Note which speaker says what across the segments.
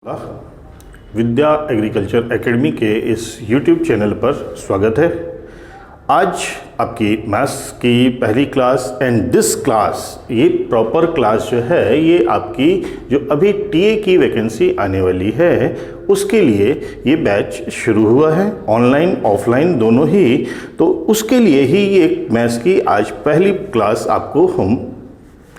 Speaker 1: विद्या agriculture academy के इस YouTube channel पर स्वागत है। आज आपकी मैथ्स की पहली क्लास एंड दिस क्लास, ये प्रॉपर क्लास जो है ये आपकी जो अभी टीए की वैकेंसी आने वाली है उसके लिए ये बैच शुरू हुआ है, ऑनलाइन ऑफलाइन दोनों ही। तो उसके लिए ही ये मैथ्स की आज पहली क्लास आपको हम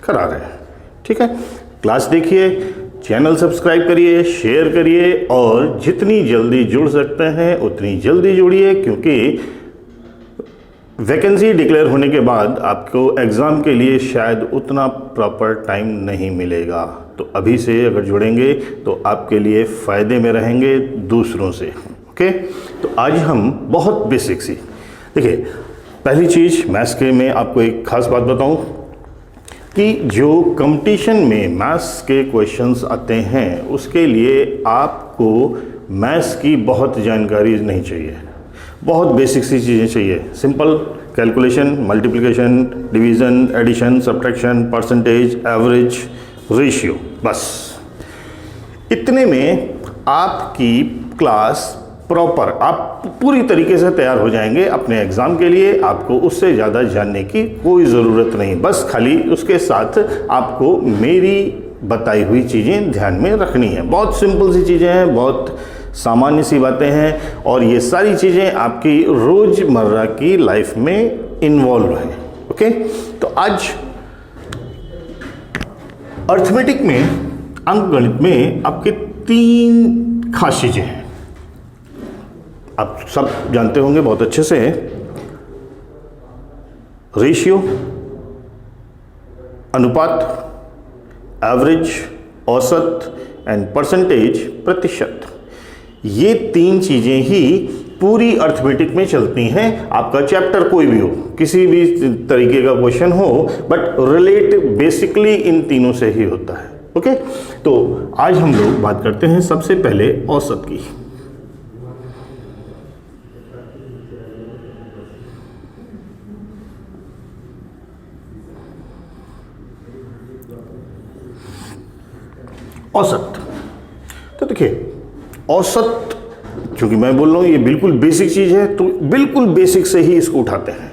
Speaker 1: करा रहे हैं। ठीक है, क्लास देखिए, चैनल सब्सक्राइब करिए, शेयर करिए और जितनी जल्दी जुड़ सकते हैं उतनी जल्दी जुड़िए, क्योंकि वैकेंसी डिक्लेयर होने के बाद आपको एग्ज़ाम के लिए शायद उतना प्रॉपर टाइम नहीं मिलेगा। तो अभी से अगर जुड़ेंगे तो आपके लिए फ़ायदे में रहेंगे दूसरों से। ओके, तो आज हम बहुत बेसिक सी देखिए, पहली चीज़ मैथ्स के में आपको एक ख़ास बात बताऊं कि जो कंपटीशन में मैथ्स के क्वेश्चंस आते हैं उसके लिए आपको मैथ्स की बहुत जानकारी नहीं चाहिए, बहुत बेसिक सी चीज़ें चाहिए। Simple calculation, multiplication, division, addition, subtraction, percentage, average, ratio, बस इतने में आपकी क्लास प्रॉपर आप पूरी तरीके से तैयार हो जाएंगे अपने एग्ज़ाम के लिए। आपको उससे ज़्यादा जानने की कोई ज़रूरत नहीं, बस खाली उसके साथ आपको मेरी बताई हुई चीज़ें ध्यान में रखनी है। बहुत सिंपल सी चीज़ें हैं, बहुत सामान्य सी बातें हैं और ये सारी चीज़ें आपकी रोज़मर्रा की लाइफ में इन्वॉल्व हैं। ओके, तो आज अर्थमेटिक में, अंकगणित में आपके 3 खास चीज़ें हैं, आप सब जानते होंगे बहुत अच्छे से। रेशियो, अनुपात, एवरेज, औसत एंड परसेंटेज, प्रतिशत। ये 3 चीज़ें ही पूरी अर्थमेटिक में चलती हैं। आपका चैप्टर कोई भी हो, किसी भी तरीके का क्वेश्चन हो, बट रिलेट बेसिकली इन तीनों से ही होता है। ओके, तो आज हम लोग बात करते हैं सबसे पहले औसत की। औसत, तो देखिए औसत, चूंकि मैं बोल रहा हूँ ये बिल्कुल बेसिक चीज़ है तो बिल्कुल बेसिक से ही इसको उठाते हैं।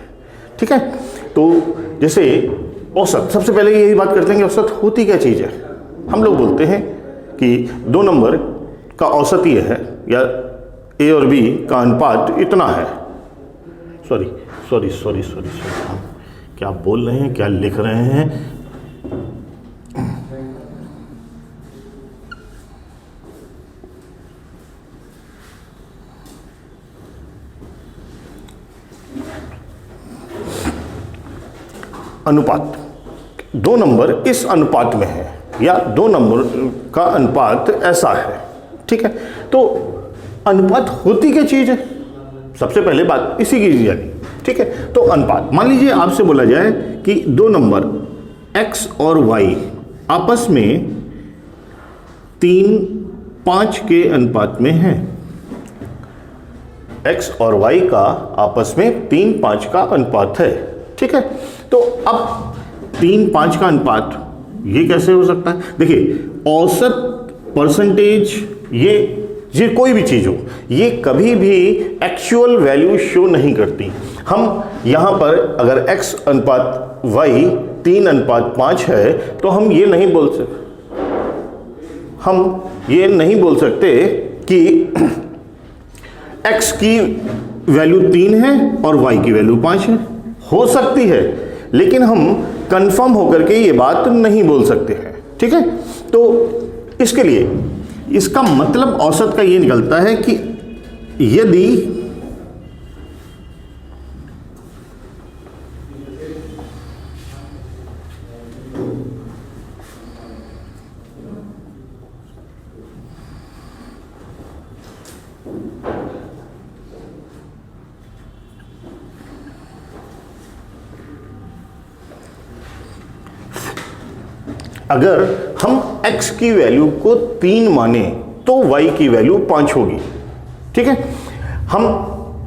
Speaker 1: ठीक है, तो जैसे औसत, सबसे पहले यही बात करते हैं कि औसत होती क्या चीज़ है। हम लोग बोलते हैं कि 2 नंबर का औसत ये है, या ए और बी का अनुपात इतना है। सॉरी, क्या बोल रहे हैं, क्या लिख रहे हैं। अनुपात, 2 नंबर इस अनुपात में है या 2 नंबर का अनुपात ऐसा है। ठीक है, तो अनुपात होती क्या चीज़ है, सबसे पहले बात इसी की जानी। ठीक है, तो अनुपात, मान लीजिए आपसे बोला जाए कि 2 नंबर x और y आपस में 3:5 के अनुपात में है। x और y का आपस में 3:5 का अनुपात है। ठीक है, तो अब 3:5 का अनुपात ये कैसे हो सकता है। देखिए औसत, परसेंटेज, ये कोई भी चीज़ हो, ये कभी भी एक्चुअल वैल्यू शो नहीं करती। हम यहाँ पर अगर x अनुपात y 3:5 है तो हम ये नहीं बोल सकते कि x की वैल्यू 3 है और y की वैल्यू 5 है। हो सकती है, लेकिन हम कंफर्म होकर के ये बात नहीं बोल सकते हैं। ठीक है, तो इसके लिए इसका मतलब औसत का ये निकलता है कि यदि अगर हम x की वैल्यू को 3 माने तो y की वैल्यू 5 होगी। ठीक है, हम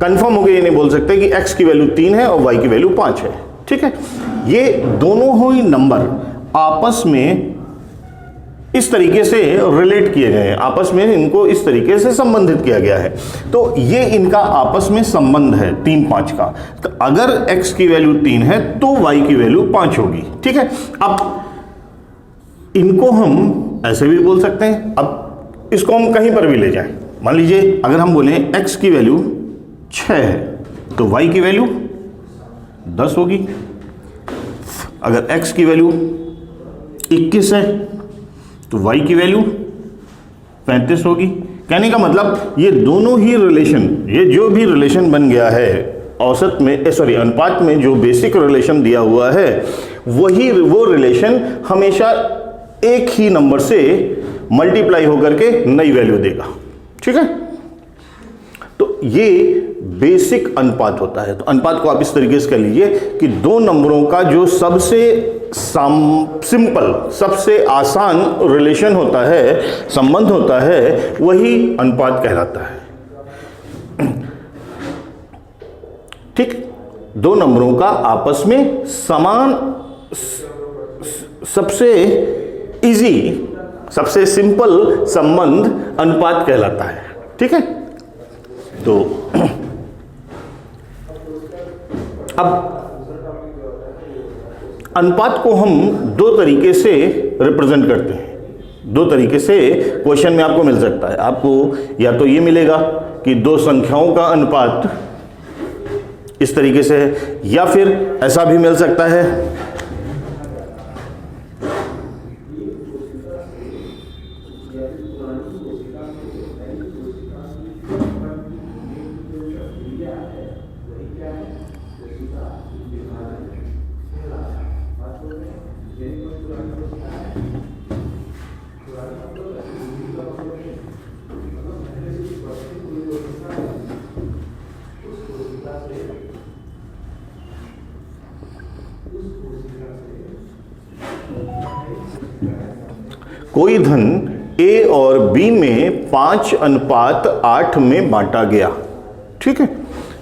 Speaker 1: कंफर्म होकर ये नहीं बोल सकते कि x की वैल्यू 3 है और y की वैल्यू 5 है। ठीक है, ये दोनों ही नंबर आपस में इस तरीके से रिलेट किए गए हैं, आपस में इनको इस तरीके से संबंधित किया गया है। तो ये इनका आपस में संबंध है 3 5 का। तो अगर x की वैल्यू 3 है तो y की वैल्यू 5 होगी। ठीक है, अब इनको हम ऐसे भी बोल सकते हैं। अब इसको हम कहीं पर भी ले जाएं, मान लीजिए अगर हम बोलें x की वैल्यू 6 है तो y की वैल्यू 10 होगी। अगर x की वैल्यू 21 है तो y की वैल्यू 35 होगी। कहने का मतलब ये दोनों ही रिलेशन, ये जो भी रिलेशन बन गया है औसत में, अनुपात में जो बेसिक रिलेशन दिया हुआ है, वो रिलेशन हमेशा एक ही नंबर से मल्टीप्लाई होकर के नई वैल्यू देगा। ठीक है, तो ये बेसिक अनुपात होता है। तो अनुपात को आप इस तरीके से कह लीजिए कि दो नंबरों का जो सबसे सिंपल, सबसे आसान रिलेशन होता है, संबंध होता है, वही अनुपात कहलाता है। ठीक, दो नंबरों का आपस में समान, सबसे इजी, सबसे सिंपल संबंध अनुपात कहलाता है। ठीक है, तो अब अनुपात को हम दो तरीके से रिप्रेजेंट करते हैं। दो तरीके से क्वेश्चन में आपको मिल सकता है। आपको या तो ये मिलेगा कि दो संख्याओं का अनुपात इस तरीके से है, या फिर ऐसा भी मिल सकता है कोई धन A और B में 5:8 में बांटा गया। ठीक है,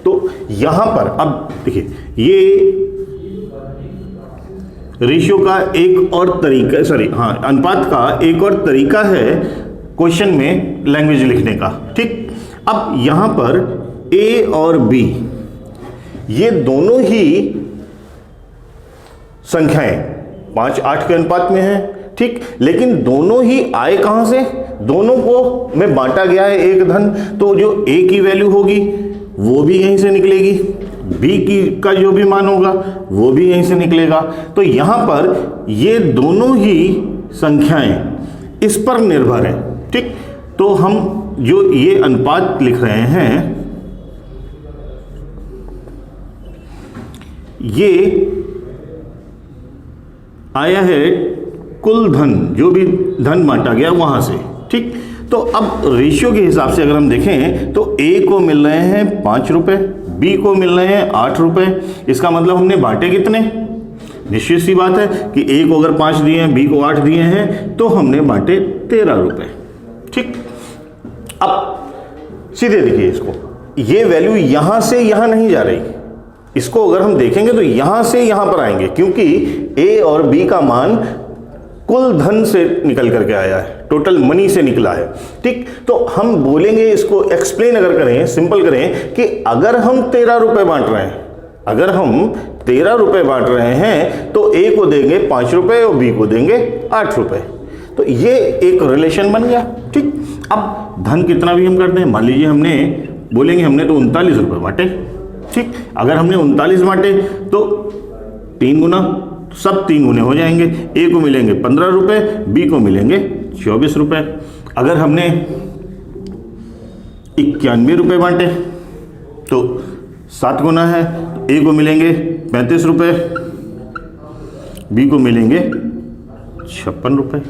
Speaker 1: तो यहां पर अब देखिए, ये रेशियो का एक और तरीका, अनुपात का एक और तरीका है क्वेश्चन में लैंग्वेज लिखने का। ठीक, अब यहां पर A और B ये दोनों ही संख्याएं 5:8 के अनुपात में है। ठीक, लेकिन दोनों ही आए कहां से? दोनों को में बांटा गया है एक धन, तो जो A की वैल्यू होगी वो भी यहीं से निकलेगी, B का जो भी मान होगा वो भी यहीं से निकलेगा। तो यहां पर ये दोनों ही संख्याएं इस पर निर्भर हैं। ठीक, तो हम जो ये अनुपात लिख रहे हैं, ये आया है कुल धन, जो भी धन बांटा गया वहां से। ठीक, तो अब रेशियो के हिसाब से अगर हम देखें तो A को मिल रहे हैं 5 रुपए, B को मिल रहे हैं 8 रुपए। इसका मतलब हमने बांटे कितने? निश्चित सी बात है कि A को अगर 5 दिए हैं, B को 8 दिए हैं, तो हमने बांटे 13 रुपए। ठीक, अब सीधे देखिए इसको, ये वैल्यू यहां से यहां नहीं जा रही, इसको अगर हम देखेंगे तो यहां से यहां पर आएंगे, क्योंकि A और B का मान कुल धन से निकल करके आया है, टोटल मनी से निकला है। ठीक, तो हम बोलेंगे, इसको एक्सप्लेन अगर करें, सिंपल करें कि अगर हम 13 रुपए बांट रहे हैं, अगर हम 13 रुपए बांट रहे हैं तो A को देंगे 5 रुपए और B को देंगे 8 रुपए। तो ये एक रिलेशन बन गया। ठीक, अब धन कितना भी हम करते हैं, मान लीजिए हमने बोलेंगे हमने तो 39 रुपए बांटे। ठीक, अगर हमने 39 बांटे तो 3 गुना, सब 3 गुने हो जाएंगे। A को मिलेंगे 15 रुपए, B को मिलेंगे 24 रुपए। अगर हमने 91 रुपए बांटे तो 7 गुना है, A को मिलेंगे 35 रुपए, B को मिलेंगे 56 रुपए।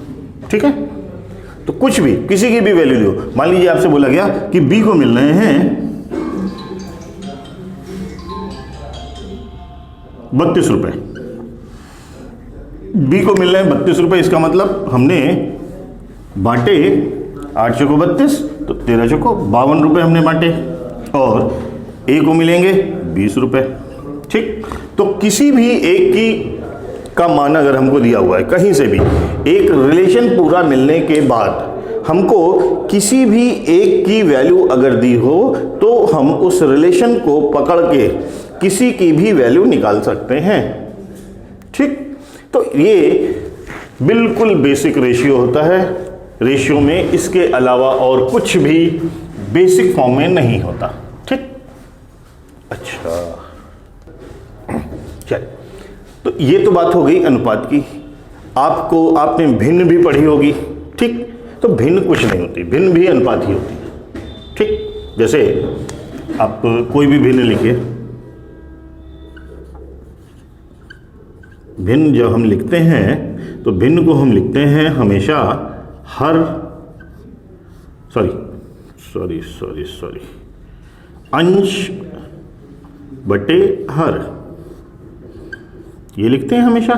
Speaker 1: ठीक है, तो कुछ भी, किसी की भी वैल्यू लो, मान लीजिए आपसे बोला गया कि B को मिल रहे हैं 32 रुपए, B को मिल रहे हैं 32 रुपए। इसका मतलब हमने बांटे 8 चौको 32, तो 13 चौको 52 रुपए हमने बांटे, और A को मिलेंगे 20 रुपए। ठीक, तो किसी भी एक की का मान अगर हमको दिया हुआ है कहीं से भी, एक रिलेशन पूरा मिलने के बाद हमको किसी भी एक की वैल्यू अगर दी हो तो हम उस रिलेशन को पकड़ के किसी की भी वैल्यू निकाल सकते हैं। ठीक, तो ये बिल्कुल बेसिक रेशियो होता है। रेशियो में इसके अलावा और कुछ भी बेसिक फॉर्म में नहीं होता। ठीक, अच्छा चल, तो ये तो बात हो गई अनुपात की। आपने भिन्न भी पढ़ी होगी। ठीक, तो भिन्न कुछ नहीं होती, भिन्न भी अनुपात ही होती है। ठीक, जैसे आप कोई भी भिन्न लिखिए, भिन्न जब हम लिखते हैं तो भिन्न को हम लिखते हैं हमेशा अंश बटे हर, ये लिखते हैं हमेशा।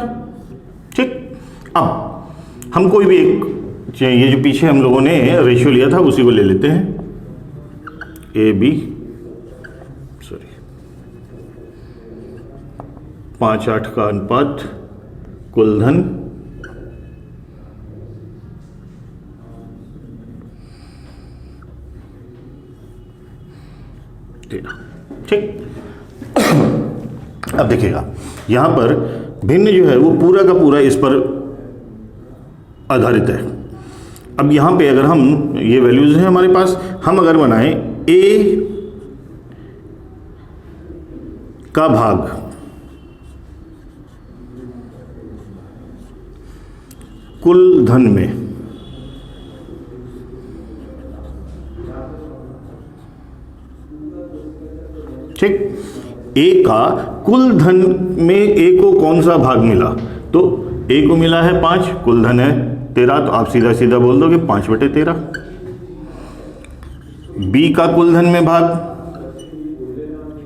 Speaker 1: ठीक, अब हम कोई भी एक, ये जो पीछे हम लोगों ने रेशियो लिया था उसी को ले लेते हैं। ए बी 5/8 का अनुपात कुल धन तेरह। ठीक, अब देखिएगा यहां पर भिन्न जो है वो पूरा का पूरा इस पर आधारित है। अब यहां पे अगर हम, ये वैल्यूज हैं हमारे पास, हम अगर बनाएं ए का भाग कुल धन में, ठीक, ए का कुल धन में ए को कौन सा भाग मिला, तो ए को मिला है 5, कुल धन है 13, तो आप सीधा सीधा बोल दोगे 5/13। बी का कुल धन में भाग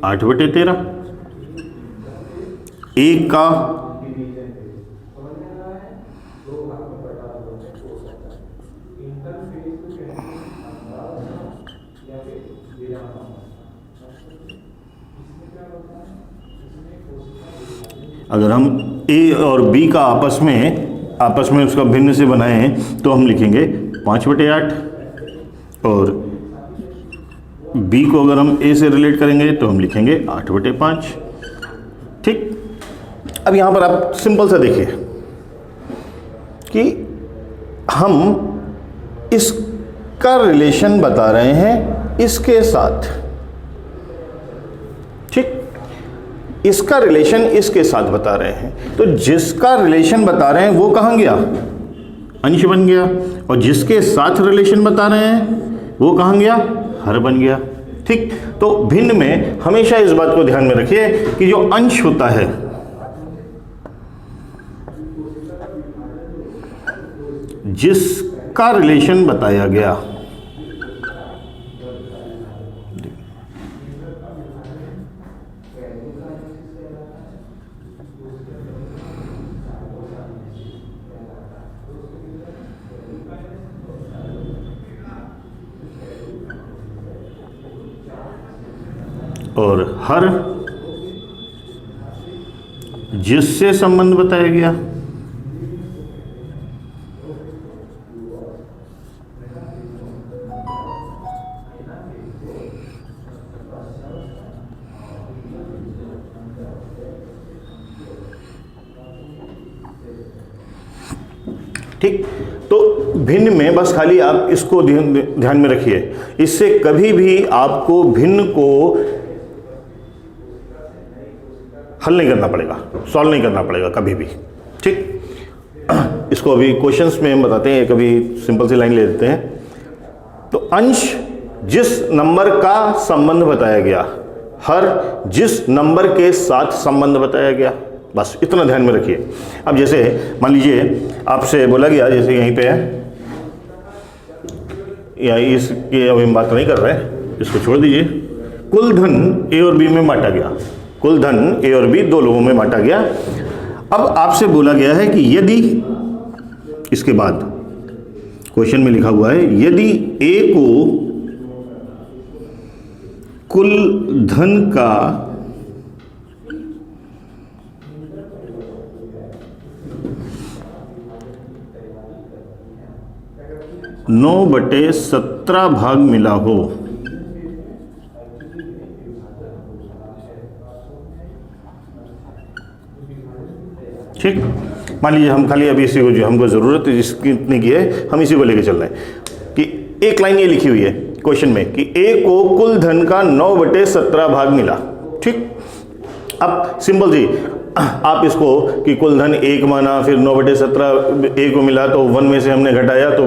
Speaker 1: 8/13, ए का अगर हम ए और बी का आपस में उसका भिन्न से बनाएं तो हम लिखेंगे 5/8, और बी को अगर हम ए से रिलेट करेंगे तो हम लिखेंगे 8/5। ठीक, अब यहां पर आप सिंपल सा देखिए कि हम इसका रिलेशन बता रहे हैं इसके साथ। ठीक, इसका रिलेशन इसके साथ बता रहे हैं, तो जिसका रिलेशन बता रहे हैं वो कहां गया, अंश बन गया, और जिसके साथ रिलेशन बता रहे हैं वो कहां गया, हर बन गया। ठीक, तो भिन्न में हमेशा इस बात को ध्यान में रखिए कि जो अंश होता है जिसका रिलेशन बताया गया, और हर जिससे संबंध बताया गया, ठीक, तो भिन्न में बस खाली आप इसको ध्यान में रखिए। इससे कभी भी आपको भिन्न को हल नहीं करना पड़ेगा, सॉल्व नहीं करना पड़ेगा कभी भी। ठीक, इसको अभी क्वेश्चंस में हम बताते हैं, कभी सिंपल सी लाइन ले लेते हैं। तो अंश जिस नंबर का संबंध बताया गया, हर जिस नंबर के साथ संबंध बताया गया, बस इतना ध्यान में रखिए। अब जैसे मान लीजिए आपसे बोला गया, जैसे यहीं पे है, या इसकी अभी हम बात नहीं कर रहे हैं, इसको छोड़ दीजिए। कुल धन ए और बी में बांटा गया, कुल धन ए और बी दो लोगों में बांटा गया। अब आपसे बोला गया है कि यदि, इसके बाद क्वेश्चन में लिखा हुआ है, यदि ए को कुल धन का 9/17 भाग मिला हो, ठीक। मान लीजिए हम खाली अभी इसी को, जो हमको ज़रूरत है जिसकी इतनी की है, हम इसी को लेके चल रहे हैं कि एक लाइन ये लिखी हुई है क्वेश्चन में कि ए को कुल धन का 9/17 भाग मिला, ठीक। अब सिंपल जी, आप इसको कि कुल धन 1 माना, फिर 9/17 ए को मिला तो 1 में से हमने घटाया तो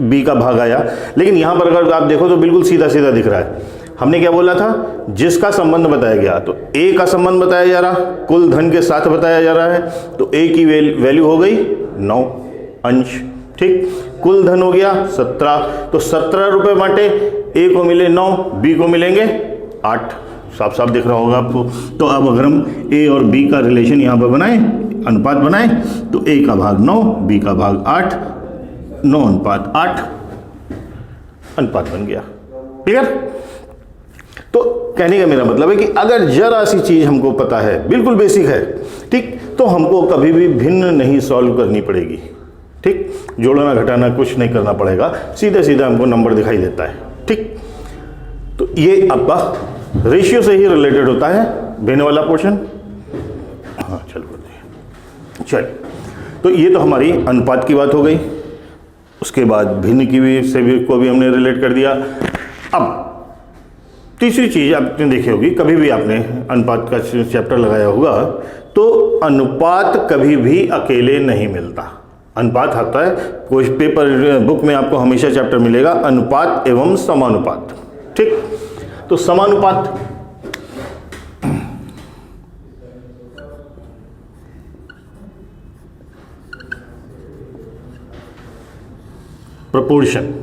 Speaker 1: बी का भाग आया। लेकिन यहाँ पर अगर आप देखो तो बिल्कुल सीधा सीधा दिख रहा है। हमने क्या बोला था, जिसका संबंध बताया गया, तो ए का संबंध बताया जा रहा, कुल धन के साथ बताया जा रहा है, तो ए की वैल्यू हो गई 9 अंश, ठीक। कुल धन हो गया 17, तो 17 रुपये बांटे, ए को मिले 9, बी को मिलेंगे 8। साफ साफ दिख रहा होगा आपको। तो अब अगर हम ए और बी का रिलेशन यहाँ पर बनाएं, अनुपात बनाएं, तो ए का भाग 9, बी का भाग 8, 9:8 अनुपात बन गया। क्लियर? तो कहने का मेरा मतलब है कि अगर जरा सी चीज हमको पता है, बिल्कुल बेसिक है, ठीक, तो हमको कभी भी भिन्न नहीं सॉल्व करनी पड़ेगी, ठीक। जोड़ना घटाना कुछ नहीं करना पड़ेगा, सीधे सीधे हमको नंबर दिखाई देता है, ठीक। तो ये आपका रेशियो से ही रिलेटेड होता है, भिन्न वाला पोर्शन। हाँ चलिए, तो ये तो हमारी अनुपात की बात हो गई। उसके बाद भिन्न की भी से भी को भी हमने रिलेट कर दिया। अब तीसरी चीज आपने देखी होगी, कभी भी आपने अनुपात का चैप्टर लगाया होगा, तो अनुपात कभी भी अकेले नहीं मिलता। अनुपात आता है कोई पेपर बुक में, आपको हमेशा चैप्टर मिलेगा अनुपात एवं समानुपात, ठीक। तो समानुपात, प्रपोर्शन,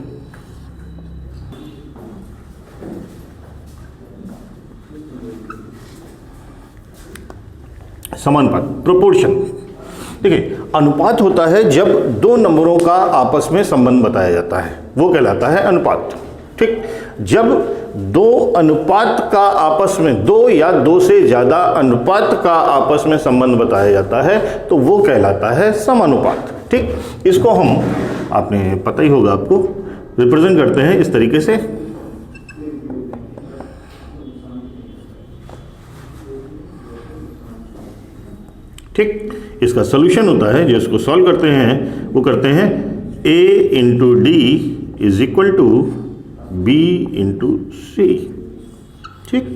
Speaker 1: समानुपात, प्रोपोर्शन। देखिए, अनुपात होता है जब दो नंबरों का आपस में संबंध बताया जाता है, वो कहलाता है अनुपात, ठीक। जब दो अनुपात का आपस में, दो या दो से ज्यादा अनुपात का आपस में संबंध बताया जाता है, तो वो कहलाता है समानुपात, ठीक। इसको हम, आपने पता ही होगा आपको, रिप्रेजेंट करते हैं इस तरीके से। ठीक, इसका सॉल्यूशन होता है, जो इसको सॉल्व करते हैं वो करते हैं a into D is equal to B into C, ठीक।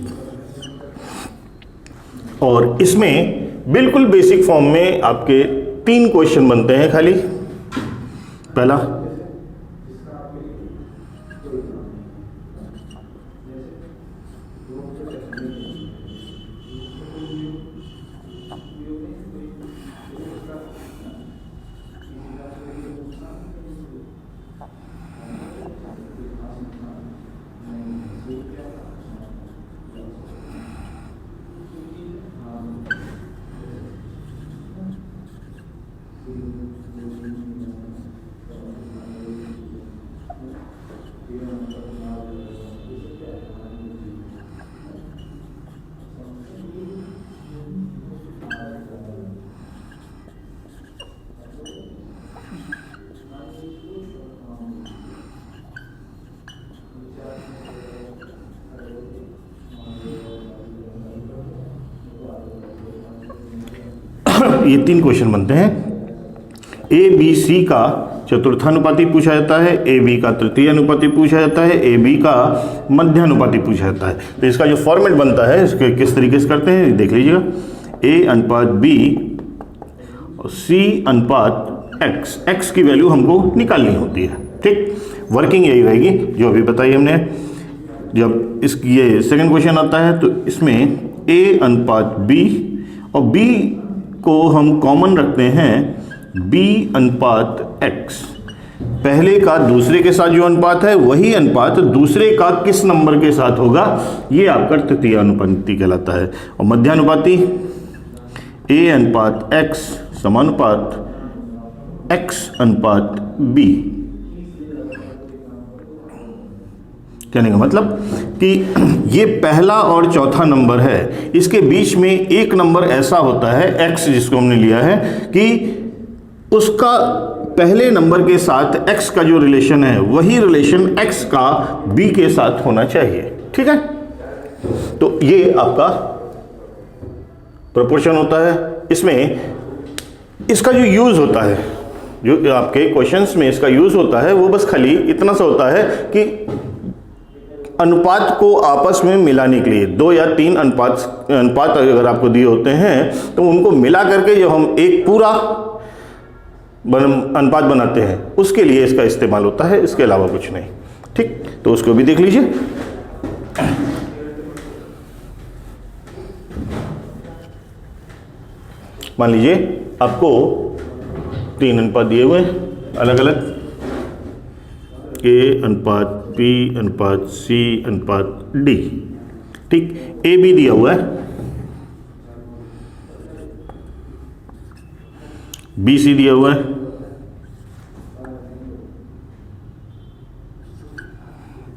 Speaker 1: और इसमें बिल्कुल बेसिक फॉर्म में आपके 3 क्वेश्चन बनते हैं खाली। पहला, ये 3 क्वेश्चन बनते हैं। ए बी सी का चतुर्थानुपाती पूछा जाता है, ए बी का तृतीय अनुपाती पूछा जाता है, ए बी का मध्यानुपाती पूछा जाता है। तो इसका जो फॉर्मेट बनता है, इसके किस तरीके से करते हैं देख लीजिएगा। ए अनुपात बी और सी अनुपात एक्स, एक्स की वैल्यू हमको निकालनी होती है, ठीक। वर्किंग यही रहेगी जो अभी बताई हमने। जब इस ये सेकंड क्वेश्चन आता है तो इसमें ए अनुपात बी और बी को हम कॉमन रखते हैं b अनुपात x। पहले का दूसरे के साथ जो अनुपात है वही अनुपात दूसरे का किस नंबर के साथ होगा, ये आपका तृतीय अनुपाती कहलाता है। और मध्यानुपाती a अनुपात x समानुपात x अनुपात b। कहने का मतलब कि ये पहला और चौथा नंबर है, इसके बीच में एक नंबर ऐसा होता है x, जिसको हमने लिया है कि उसका पहले नंबर के साथ x का जो रिलेशन है वही रिलेशन x का b के साथ होना चाहिए। ठीक है, तो ये आपका प्रोपोर्शन होता है। इसमें इसका जो यूज होता है, जो आपके क्वेश्चंस में इसका यूज होता है, वो बस खाली इतना सा होता है कि अनुपात को आपस में मिलाने के लिए 2 या 3 अनुपात अगर आपको दिए होते हैं तो उनको मिला करके जो हम एक पूरा अनुपात बनाते हैं उसके लिए इसका इस्तेमाल होता है, इसके अलावा कुछ नहीं। ठीक, तो उसको भी देख लीजिए। मान लीजिए आपको 3 अनुपात दिए हुए हैं अलग अलग, A अनुपात B अनुपात C अनुपात D। ठीक, A B दिया हुआ है, B C दिया हुआ है,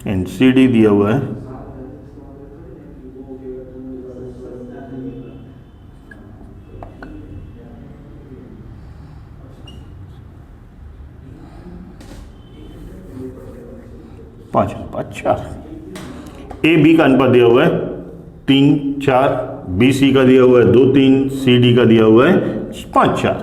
Speaker 1: एंड C D दिया हुआ है। अच्छा, ए बी का अनुपात दिया हुआ है 3 4, बी सी का दिया हुआ है 2 3, सी डी का दिया हुआ है 5 4।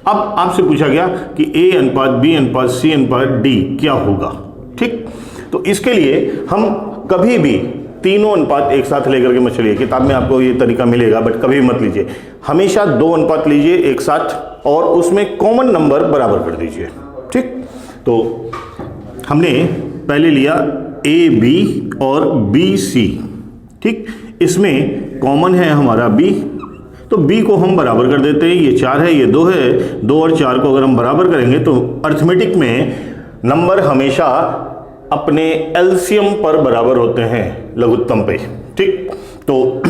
Speaker 1: अब आपसे पूछा गया कि ए अनुपात बी अनुपात सी अनुपात डी क्या होगा। ठीक, तो इसके लिए हम कभी भी तीनों अनुपात एक साथ लेकर के मत चलिए। किताब में आपको ये तरीका मिलेगा, बट कभी मत लीजिए। हमेशा 2 अनुपात लीजिए एक साथ और उसमें कॉमन नंबर बराबर कर दीजिए। ठीक, तो हमने पहले लिया ए बी और बी सी। ठीक, इसमें कॉमन है हमारा बी, तो बी को हम बराबर कर देते हैं। ये 4 है, ये 2 है, 2 और 4 को अगर हम बराबर करेंगे तो अर्थमेटिक में नंबर हमेशा अपने एलसीएम पर बराबर होते हैं, लघुत्तम पे। ठीक, तो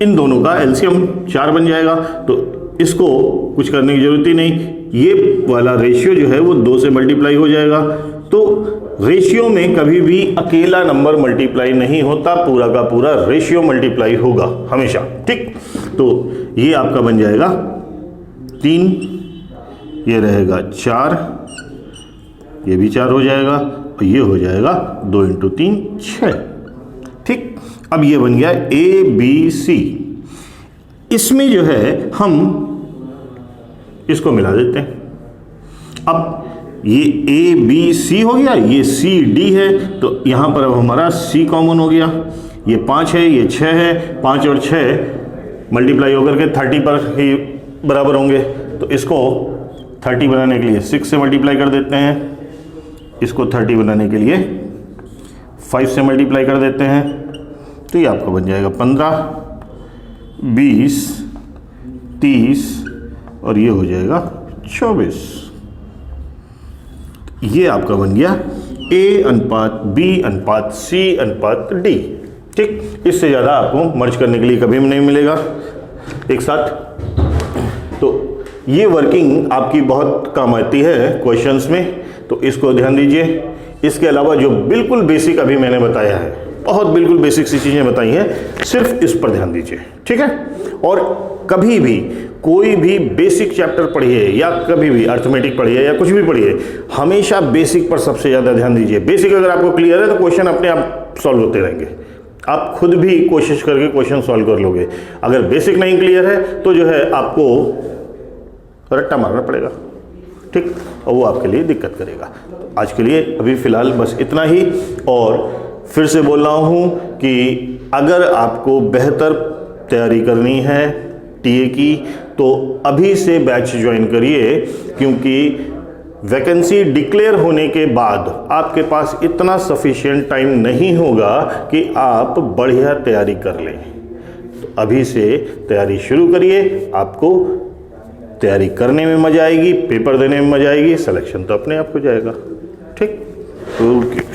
Speaker 1: इन दोनों का एलसीएम 4 बन जाएगा, तो इसको कुछ करने की जरूरत ही नहीं। ये वाला रेशियो जो है वो 2 से मल्टीप्लाई हो जाएगा। तो रेशियो में कभी भी अकेला नंबर मल्टीप्लाई नहीं होता, पूरा का पूरा रेशियो मल्टीप्लाई होगा हमेशा। ठीक, तो ये आपका बन जाएगा 3, ये रहेगा 4, ये भी 4 हो जाएगा, और ये हो जाएगा 2 × 3 6। ठीक, अब ये बन गया ए बी सी। इसमें जो है हम इसको मिला देते हैं। अब ये ए बी सी हो गया, ये सी डी है, तो यहां पर अब हमारा सी कॉमन हो गया। ये 5 है, ये 6 है, 5 और 6 मल्टीप्लाई होकर के 30 पर ही बराबर होंगे। तो इसको 30 बनाने के लिए 6 से मल्टीप्लाई कर देते हैं, इसको 30 बनाने के लिए 5 से मल्टीप्लाई कर देते हैं, तो ये आपका बन जाएगा 15, 20, 30 और ये हो जाएगा 24। ये आपका बन गया ए अनुपात बी अनुपात सी अनुपात डी। ठीक, इससे ज़्यादा आपको मर्ज करने के लिए कभी भी नहीं मिलेगा एक साथ। तो ये वर्किंग आपकी बहुत काम आती है क्वेश्चंस में, तो इसको ध्यान दीजिए। इसके अलावा जो बिल्कुल बेसिक अभी मैंने बताया है, बहुत बिल्कुल बेसिक सी चीज़ें बताई हैं, सिर्फ इस पर ध्यान दीजिए। ठीक है, और कभी भी कोई भी बेसिक चैप्टर पढ़िए या कभी भी अर्थमेटिक पढ़िए या कुछ भी पढ़िए, हमेशा बेसिक पर सबसे ज़्यादा ध्यान दीजिए। बेसिक अगर आपको क्लियर है तो क्वेश्चन अपने आप सॉल्व होते रहेंगे, आप खुद भी कोशिश करके क्वेश्चन सॉल्व कर लोगे। अगर बेसिक नहीं क्लियर है तो जो है आपको रट्टा मारना पड़ेगा। ठीक, और वो आपके लिए दिक्कत करेगा। आज के लिए अभी फ़िलहाल बस इतना ही, और फिर से बोल रहा हूँ कि अगर आपको बेहतर तैयारी करनी है टीए की तो अभी से बैच ज्वाइन करिए, क्योंकि वैकेंसी डिक्लेयर होने के बाद आपके पास इतना सफिशिएंट टाइम नहीं होगा कि आप बढ़िया तैयारी कर लें। तो अभी से तैयारी शुरू करिए, आपको तैयारी करने में मजा आएगी, पेपर देने में मजा आएगी, सिलेक्शन तो अपने आप हो जाएगा। ठीक, ओके।